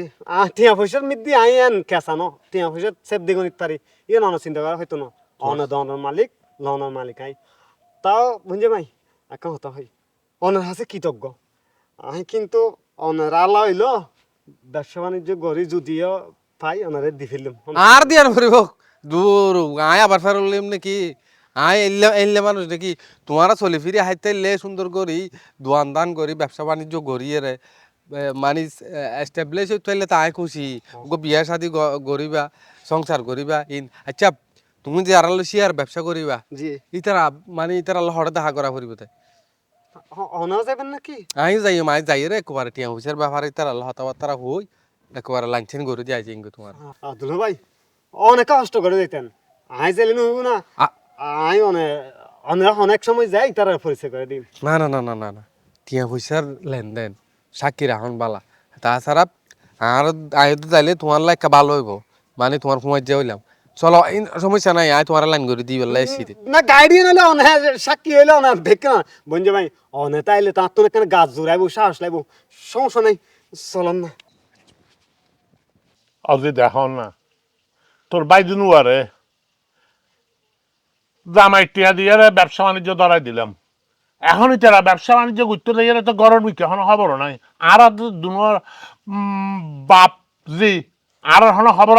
টিয়া পয়সার মিদ্দি আই আন কেসা ন টিয়া পয়সা সেব দিগুন ইত্যাদি ইয়ে না চিন্তা করা হয়তো না অনদনের মালিক লনের মালিক আই তাও বুঝে ভাই একা হতা হয় অনার হাসে কৃতজ্ঞ আমি কিন্তু অনার আল্লাহ হইল ব্যবসা বাণিজ্য গড়ি যদিও পাই ওনারে দি ফেললাম আর দিয়ার করিব দূর আয় আবার ফেরলাম নাকি আয় এলে এলে মানুষ নাকি তোমারা চলে ফিরে হাইতে এলে সুন্দর করি দোয়ান দান করি ব্যবসা বাণিজ্য করি রে মানে এস্টাবলিশ হইলে তাই খুশি গো বিয়া শাদি করিবা সংসার করিবা ইন আচ্ছা তুমি যে আড়ালো শিয়ার ব্যবসা করিবা জি ইতারা মানে ইতারা হঠাৎ দেখা করা করিব তাই অনার যাবেন নাকি আমি যাই মাই যাই রে একবারে টিয়া হুইসের ব্যাপারে ইতারা হতাবার্তারা হই একবারে লাইনছেন করে যাই জিঙ্গ তোমার দুলো ভাই অনেক কষ্ট করে দিতেন আই চাইলে নহব না আই অনেক সময় যাই তারা পরিচয় করে দিন না না না না না না টিয়া পয়সার লেনদেন সাক্ষী রাখুন বালা তাছাড়া আর আয় তো যাইলে তোমার লাইকা ভালো হইব মানে তোমার সময় যে হইলাম চলো সমস্যা নাই আয় তোমার লাইন করে দিই বেলা এসি না গাড়ি হলে অনে সাক্ষী হইলে অনে বেক না বঞ্জে ভাই অনে তাইলে তার তো এখানে গাছ জোড়াইবো সাহস লাইবো সমস্যা নাই চলন না আজি দেখো না তোর বাইদিনু আরে জামাই টিয়া দিয়ে ব্যবসা বাণিজ্য ধরাই দিলাম এখনই তারা ব্যবসা বাণিজ্য করতে যাই তো গরম বিকে এখন খবর নাই আর দুনোর বাপ জি আর এখন খবর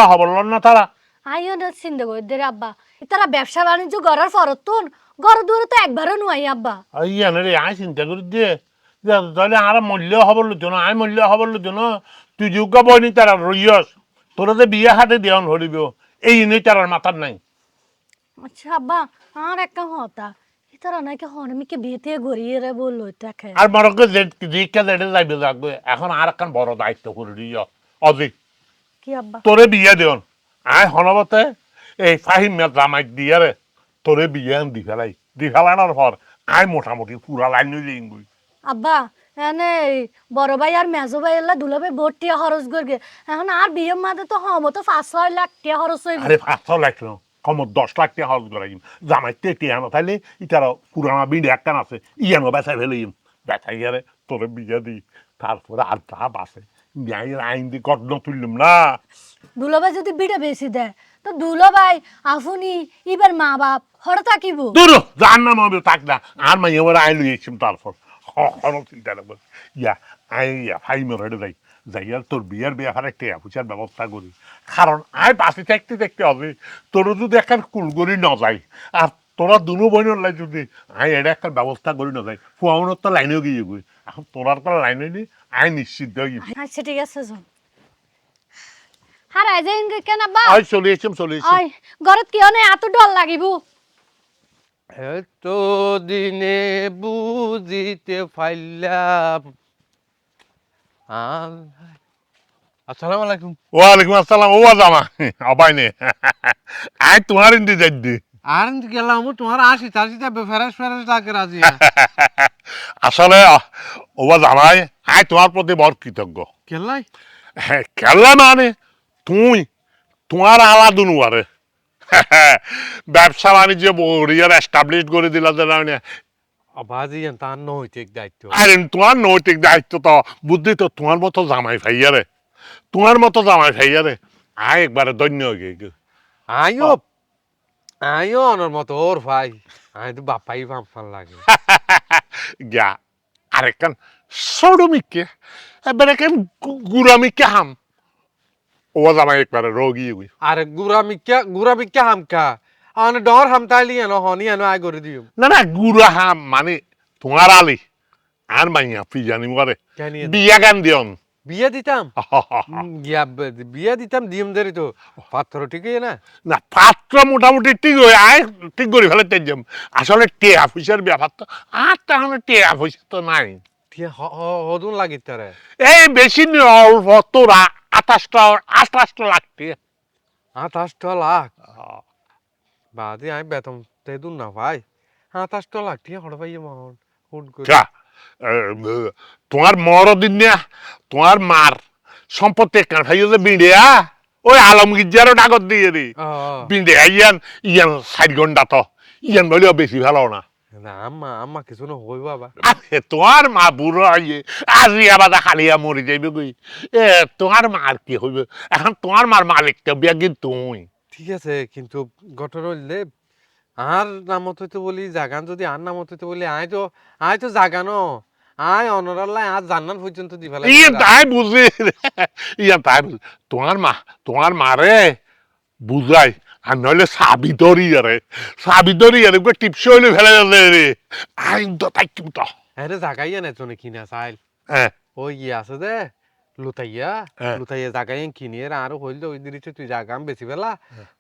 না তারা আইও না চিন্তা করি দে রে আব্বা তারা ব্যবসা বাণিজ্য করার ফরতুন ঘর দূরে তো একবারও নুয়াই আব্বা ইয়ানে রে আই চিন্তা করি দিয়ে তাহলে আর মূল্য খবর লুতো না আই মূল্য খবর লুতো না তুই যোগ্য বইনি তারা রইয়স তোরা যে বিয়ে হাতে দেওয়ান হরিব এই নেই তারার মাথার নাই আচ্ছা আব্বা আর একটা হতা তারা নাকি হনমিকে বিয়েতে গড়িয়ে রে বললো দেখে আর মরকে জিজ্ঞা যেটা যাইবে লাগবে এখন আর একখান বড় দায়িত্ব করে দিও অজি কি আব্বা তোরে বিয়ে দেন আয় হনবতে এই ফাহিম জামাই দিয়ে রে তোরে বিয়ে দি ফেলানোর পর আয় মোটামুটি পুরা লাইন লিং গই আব্বা এনে বড় ভাই আর মেজো ভাই এলা দুলাভাই বহুত টিয়া খরচ করবে এখন আর বিয়ের মাঝে তো হমতো 5-6 লাখ টিয়া খরচ হইব আরে 500 লাখ না কম 10 লাখ টাকা হজ করাইম জামাই টিয়া না তাইলে ইতার পুরানা বিড়ি একখান আছে ইয়ানো বেচাই ফেলিম বেচাই গেলে তোরে বিয়ে দি তারপরে আর তা বাসে ন্যায়ের আইন দিয়ে গঠন তুললাম না দুলাভাই যদি বিটা বেশি দেয় তো দুলাভাই আপনি এবার মা বাপ হরে থাকিব দূর জান না মবে থাক না আর মাই এবার আই লইছিম তারপর হন চিন্তা লাগবে ইয়া ফাই মরে যাই আর তোর বিয়ার ব্যাপারে টেয়া পয়সার ব্যবস্থা করি কারণ আয় বাসে থাকতে হবে তোর যদি একটা কুলগরি না যায় আর তোরা দুনো বোনের লাই যদি আয় এটা একটা ব্যবস্থা করি না যায় ফুয়াউনের তো লাইনেও গিয়ে গই এখন তোরার তো লাইনে নি আয় নিশ্চিত হয়ে আচ্ছা ঠিক আছে জন হারাই যাই কেন আব্বা আয় চলে এসেম আয় ঘরত কিয় নাই এত ডর লাগিব এত দিনে বুঝিতে পাইলাম আসসালামু আলাইকুম ওয়ালাইকুম আসসালাম ও জামা আবাই নে আয় তোমার ইন্দি যাই দি আর গেলাম তোমার আসিতে ফেরেস লাগে রাজি আসলে ওবা জামাই আয় তোমার প্রতি বড় কৃতজ্ঞ কেলাই খেলা মানে তুই তোমার আলাদা নুয়ারে ব্যবসা বাণিজ্য বড়িয়ার এস্টাবলিশ করে দিলা যে না বাজি তার নৈতিক দায়িত্ব আরে তোমার নৈতিক দায়িত্ব তো বুদ্ধি তো তোমার মতো জামাই ভাইয়ারে আয় একবারে ধন্য হয়ে গে আইও অনর মতো ওর ভাই আমি তো বাপাই ফাম্পান লাগে গা আরেকখান সৌরমিককে এবারে কেন গুরামিককে হাম ও জামাই একবারে রোগী হই আরে গুড়া মিক্কা হামকা আনে ডর হামতাইলি এনো হনি এনো আই করে দিও না গুড়া হাম মানে তোমার আলি আর মাইয়া ফিজানি মরে কেনিয়ে বিয়া গান দিয়ন বিয়ে দিতাম বিয়ে দিতাম দিম দেরি তো পাত্র ঠিকই না না পাত্র মোটামুটি ঠিক হয়ে আয় ঠিক করে ফেলে তেজম আসলে টেয়া পয়সার ব্যাপার তো আর তাহলে টেয়া পয়সা তো নাই হদুন লাগি তারে এই বেশি অল্প তোরা 28 লাখ টিয়া 28 লাখ বাদে আমি বেতন তেদুন না ভাই 28 লাখ টিয়া হড় ভাই মহন হুট করে তোমার মরদিন না তোমার মার সম্পত্তি কাঠাই যে বিড়িয়া ওই আলমগীর ডাকত দিয়ে রে ও বিন্দে ইয়ান ইয়ান 4 ঘন্টা তো ইয়ান বলিও বেশি ভালো না না আম্মা আম্মা কিছু না হইব বাবা আরে তোমার মা বুড়ো আইয়ে আজি আবার খালিয়া মরে যাইবে কই এ তোমার মা আর কি হইবে এখন তোমার মার মালিক তো বিয়া তুই ঠিক আছে কিন্তু ঘটনা হইলে আর নামত হইতে বলি জাগান যদি আর নামত হইতে বলি আয় তো জাগানো আয় অনরাল্লাহ আর জান্নাত পর্যন্ত দি ফেলা ইয়ে তাই বুঝি ইয়া তাই বুঝি তোমার মারে বুঝাই আর নইলে সাবিদরি আরে টিপস হইলে ফেলে যাবে রে আইন তো তাই কিন্তু আরে জাগাইয়া না তো কিনা চাইল হ্যাঁ ওই ইয়ে আছে দে লুতাইয়া হ্যাঁ। লুতাইয়া জাগাইয়া কিনিয়ে আর হইল ওই দিরিছে তুই জাগাম বেশি বেলা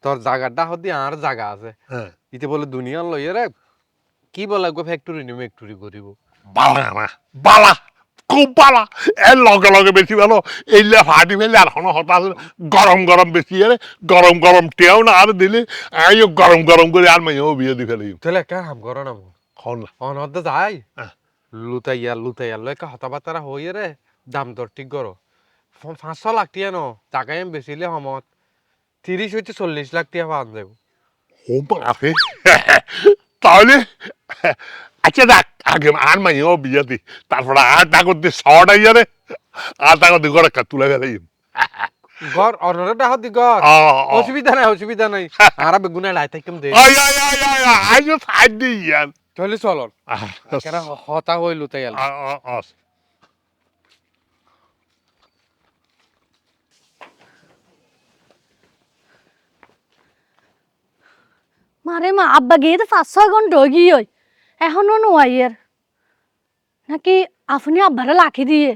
তোর জাগাটা হদি আর জাগা আছে হ্যাঁ ইতে বলে দুনিয়ার লইয়ে রে কি বলে গো ফ্যাক্টরি নিয়ে ফ্যাক্টরি করিব বালা খুব বালা এর লগে লগে বেশি ভালো এইলে ফাটি ফেলে আর হন হতাশ গরম বেশি আরে গরম টেও না আর দিলে আইও গরম করে আর মাইও বিয়ে দি ফেলি তাহলে একটা হাম করো না হন না অনর্দ যাই হ্যাঁ। লুতাইয়া লইকা হতাবাতারা হইয়ে রে দাম দর ঠিক করো 500 লাখ টিয়া নো জাগাই বেচিলে সমত 30 হইতে 40 লাখ টিয়া পাওয়া যাব ও বাপে তাহলে আচ্ছা দেখ আগে আর মাইও বিয়ে দি তারপরে আর টাকা দিয়ে শর্ট আইয়ারে আর টাকা দিয়ে ঘরে তুলে ফেলাই ঘর অনরে ডাহ দি ঘর অসুবিধা নাই আর বেগুনা লাই থাকম দে আইও সাইড দি ইয়ার তাহলে চলন কেন হতা হই লুতাইয়া মারে মা আব্বা গিয়ে তো 5-6 ঘন্টা হয়ে গিয়ে এখনো নোয়াইয়ের নাকি আপনি আব্বারে রাখি দিয়ে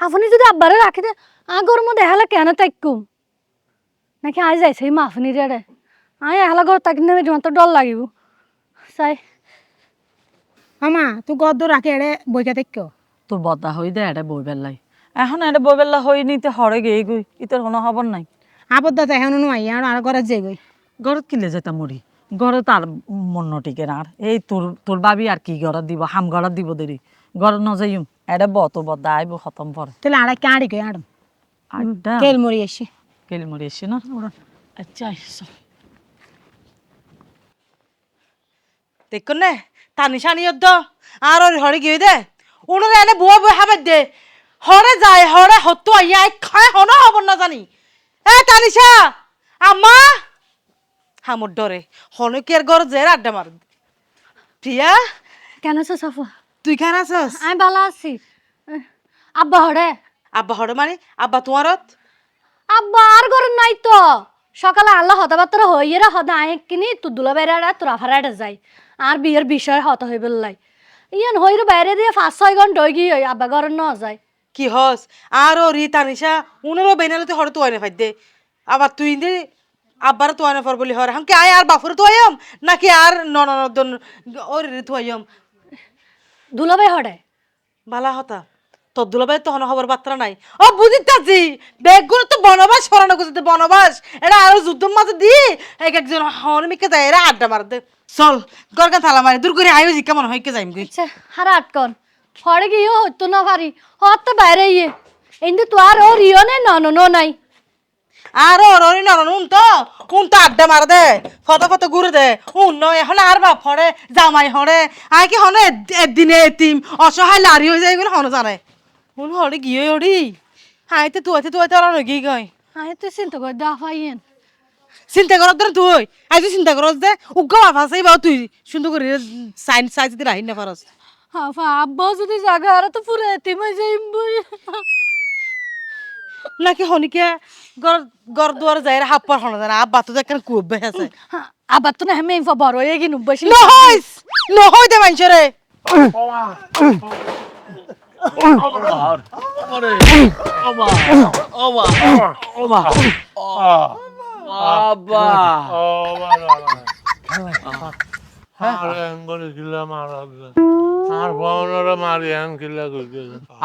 আপনি যদি আব্বারে রাখি দিয়ে আগর মধ্যে হেলা কেন তাইকুম নাকি আজ যাইছে মা আপনি রে আয় হেলা ঘর তাকি না তো ডর লাগিব চাই মামা তুই গদ্দ রাখে এড়ে বইকা দেখো তোর বদা হই দে এটা বই বেলাই এখন এটা বই বেলা হই নিতে হরে গিয়ে গই ইতর কোনো খবর নাই আবদ্ধ তো এখন নয় আর ঘরে যাই গই ঘরত কিলে যেতা মরি ঘরে তার মন টিকে আর এই তোর বাবি আর কি ঘরত দিব হাম ঘরত দিব দেরি ঘর নজাইম এটা বত বদা আইব খতম পরে তাহলে আড়াই কাঁড়ি গই আড়ম আড্ডা কেল মরি এসি কেলি মরি এসে না আচ্ছা আইসো দেখুন নে তানিশা নিয়দ্দ আর ওর হরে গিয়ে দে উনুরে এনে বুয়া বুয়া হাবে দে হরে যায় হরে হতো আইয়া খায় হন হব না জানি এ তানিশা আম্মা হামর ডরে হনকের ঘর যে আড্ডা মার প্রিয়া কেন আছো সাফা তুই কেন আছস আমি ভালো আছি আব্বা হরে আব্বা হরে মানে আব্বা তোমারত আব্বা আর ঘর নাই তো সকালে আল্লাহ হতাবাত্তর হইয়ে রে হদা আয় কিনি তুই দুলা বাইরে তোরা ফারাটা যাই আর বিয়ের বিষয় হত হই বললাই ইয়ান হইরে বাইরে দিয়ে 5-6 ঘন্টা হয়ে গিয়ে আব্বা ঘর ন যায় কি হস আর ও রি তানিশা উনেরও বেনালতে হরে তো আইনে ফাইদ দে আবার তুই দে আব্বার তো আইনে ফর বলি হরে হাম কি আয় আর বাফুর তো আইম নাকি আর ননদন ওর রে তো আইম দুলাভাই হরে বালা হতা তোর দুলাভাই তো হন খবর বার্তা নাই ও বুঝিতাছি বেগুন তো বনবাস সরানো করতে বনবাস এটা আরো যুদ্ধ মাঝে দি এক একজন হনমিকে যায় এরা আড্ডা মার দে চল গরকা থালা মারি দূর করে আইও জি কেমন হইকে যাইম গই আচ্ছা হারা আটকন হরে গিয়ে হতো না পারি হতে বাইরে ইয়ে কিন্তু তো আর ওর ইয়ে নে নন নাই আর ওর নরন উন তো আড্ডা মার দে ফটো ঘুরে দে উন নয় এখন আর বাপ হরে জামাই হরে আয় কি হনে একদিনে এতিম অসহায় লারি হয়ে যায় হন জানে উন হরে গিয়ে ওড়ি হাইতে তুই তো আর গিয়ে গই আমি তো চিন্তা করে দা পাইয়েন চিন্তা করার ধরে তুই আই তুই চিন্তা করস দে উগ্র ভাষাই বা তুই সুন্দর করে সাইজ দিয়ে রাহি না পারস হাফা আব্বা যদি জায়গা আর তো পুরো এতিম হয়ে যাইম বই নাকি হনিকে গর দুয়ার যায় হাপ্পার হন জানা আব্বা তো দেখেন খুব বেশ আছে আবার তো না আমি বড় হয়ে গিয়ে বসে নহই দে মাইনছরে বাবা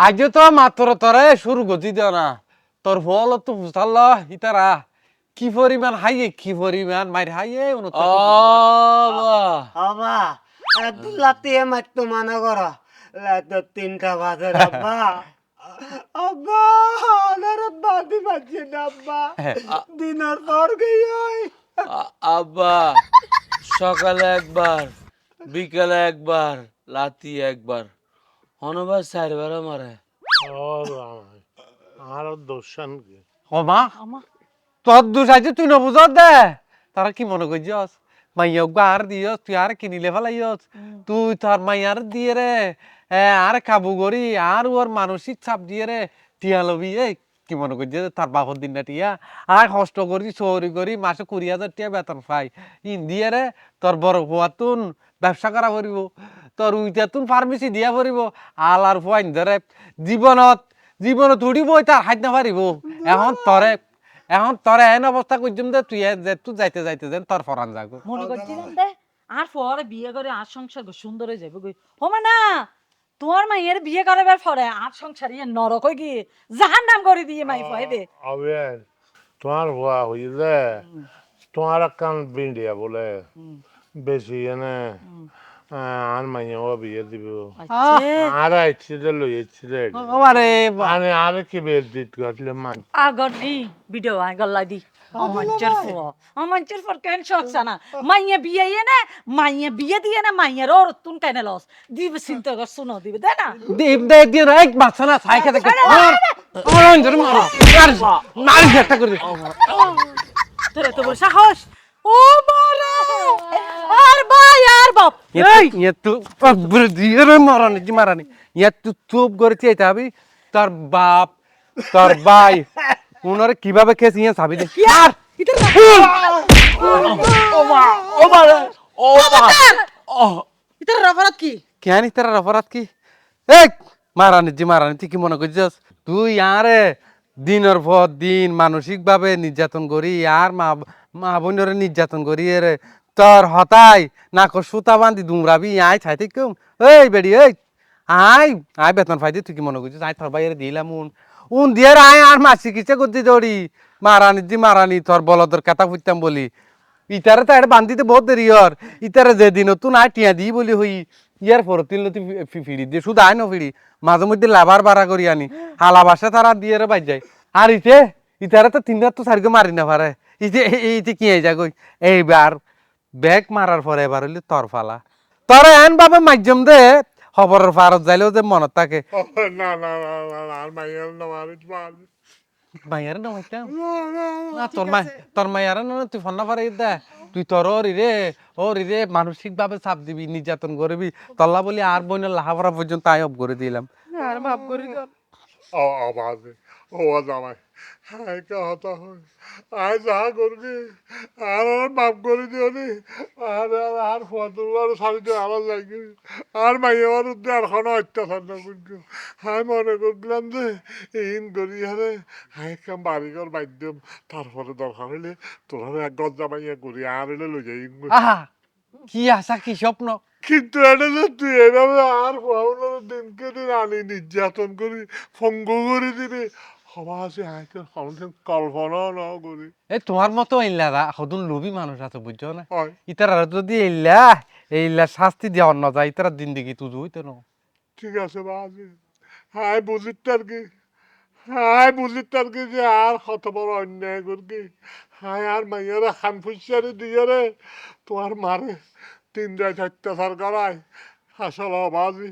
আজ তো মাত্র তোরে শুরু গতি দেও না তোর ফল তো ফুসাল ইতারা কি পরিমাণ হাইয়ে কি পরিমাণ মাইর হাইয়ে আবা দুলাতে মাত্র মানা করা রাত 3টা বাজে আব্বা আব্বা আর বাদি বাজে না আব্বা দিনের পর গই আব্বা সকালে একবার বিকালে একবার লাতি একবার হনবার চারবার মারে আর দোষান কি ও মা তোর দোষ আছে তুই নবুঝত দে তারা কি মনে করছিস মাইয়াক আর দিয়স তুই আর কিনিলে ফেলাইস তুই তোর মাইয়ার দিয়ে রে আর কাবু করি আর ওর মানসিক চাপ দিয়ে রে টিয়া লবি কি মনে করছিস তার বাপর দিন না টিয়া আর কষ্ট করি চৌরি করি মাসে 20,000 টিয়া বেতন পাই ইন দিয়ে রে তোর বড় হওয়াতুন ব্যবসা করা পড়িব তোর উইটাতুন ফার্মেসি দিয়া পড়িব আর ফুয়াইন ধরে জীবনত উঠিব তার হাইত না পারিব এখন তরে এন অবস্থা করছিম যে তুই তুই যাইতে যাইতে যেন তোর ফরান যাগো মনে করছিলাম দে আর পরে বিয়ে করে আর সংসার সুন্দর হয়ে যাবে গই হোমা না তোমার মাইয়ের বিয়ে করাবার পরে আর সংসার ইয়ে নরক হয়ে গিয়ে জাহান্নাম করে দিয়ে মাই পাই দে আবেন তোমার হওয়া হইলে তোমার কান বিন্ডিয়া বলে বেশি এনে আর মাইয়াও বিয়ে দিব আর আইছিলে লই আইছিলে আরে আরে আর কি বের দিত গটলে মান আগর নি ভিডিও আগর লাগি অমঞ্চের পর কেন শখছা না মাইয়া বিয়ে না মাইয়া বিয়ে দিয়ে না মাইয়ার ওর তুন কেন লস দিবে চিন্তা কর শুনো দিবে তাই না দেব দে দিয়ে এক বাচ্চা না সাইকে দেখে মার একটা করে দে তোরে তো বড় সাহস ও মারে আর ভাই আর বাপ এই তু দিয়ে রে মারানি তু চুপ করে চাইতে হবে তোর বাপ তোর ভাই উনারে কিভাবে খেয়েছি সাবি দে আর ইতার অপরাধ কি কেন তার অপরাধ কি মারানি তুই কি মনে করছিস তুই আরে দিনের পর দিন মানসিক ভাবে নির্যাতন করি আর মা বোনের নির্যাতন করি রে তোর হতাই না সুতা বান্ধি দুমরাবি আয় ছাইতে কেউ বেড়ি আয় বেতন ফাইদি তুই কি মনে করছিস আয় তোর বাইরে দিলাম উন দিয়ে আয় আর মাসি কিসে করতে দৌড়ি মারানি তোর বলদর কথা ফুটতাম বলি ইতারে তো এটা বান্ধিতে বহুত দেরি হর ইতারে যে দিন তুই না টিয়া দিই বলি হই ইয়ার পর তিল নতি ফিড়ি দিয়ে শুধু আয় ন ফিড়ি মাঝে মধ্যে লাভার বাড়া করি আনি হালা বাসা তারা দিয়ে বাজ যায় আর ইতারে তো 3 রাত তো সারিকে মারি না পারে ইতে কি হয়ে যাগই এইবার ব্যাগ মারার পরে এবার হইলে তোর ফালা তোরা এন ভাবে মাধ্যম দে খবরের ফারত যাইলেও যে মনত থাকে না না না না আর মাইয়ার না মারিস মার মাইয়ার না মাইতাম তোর মাইয়ার না তুই ফোন না পারে দে তুই তোর ওরি রে মানসিক ভাবে চাপ দিবি নির্যাতন করবি তল্লা বলি আর বোনের লাহাভরা পর্যন্ত আই অফ করে দিলাম আর মাফ করি আওয়াজ ও জামাই হাই কা হতা হয় আয় যা করবি আর বাপ করে দিও নি আর ফতুর সারিতে আবার লাগি আর মাইয়ার উদ্দে আর কোনো অত্যাচার না করছি হাই মনে করলাম যে ইন করি হারে হাই কাম বাড়ি ঘর বাধ্যম তারপরে দরকার হইলে তোরা এক গজ্জা মাইয়া করি আর হইলে লই যাই আহা কি আশা কি স্বপ্ন কিন্তু এটা যে তুই এভাবে আর পাওনার দিনকে দিন আনি নির্যাতন করি ফঙ্গ করে দিবি সবাই আছে আইতে কোনদিন কল্পনাও না করি তোমার মতো ইল্লা সদুন লোভী মানুষ আছে বুঝছো না হয় ইতার যদি এইলা শাস্তি দেওয়ার না যায় ইতার জিন্দিগি তুই হইতো না ঠিক আছে বাজে হাই বুঝিতার কি হাই বুঝিতার কি যে আর কত বড় অন্যায় করবি হাই আর মাইয়ারে খান ফুসারি দিয়ে রে তোমার মারে 3 রাত অত্যাচার করায় আসলে বাজি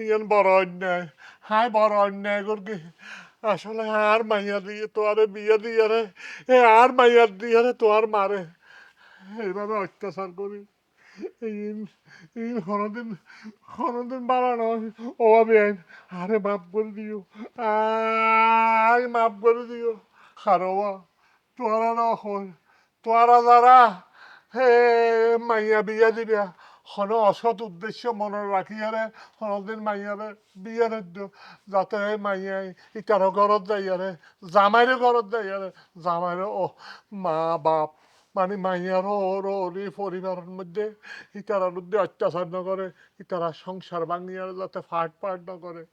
ইয়ান বড় অন্যায় হাই বড় অন্যায় করবি আসলে আর মাইয়া দিয়ে তোয়ারে বিয়ে দিয়ে রে আর মাইয়ার দিয়ে রে তোয়ার মারে এইভাবে অত্যাচার করি ইন কোনোদিন বাড়ানো ও বেন আরে মাফ করে দিও মাফ করে দিও খারোয়া তোরা না হল তোরা যারা হে মাইয়া বিয়া দিবা কোনো অসৎ উদ্দেশ্য মনে রাখি আরে কোনোদিন মাইয়ারে বিয়ে দিও যাতে মাইয়াই ইটারও ঘরত যাই আরে জামাইরে ঘরত যাই আরে জামাইরে ও মা বাপ মানে মাইয়ারও ওরই পরিবারের মধ্যে ইতারার মধ্যে অত্যাচার না করে ইতারা সংসার ভাঙিয়ে যাতে ফাট না করে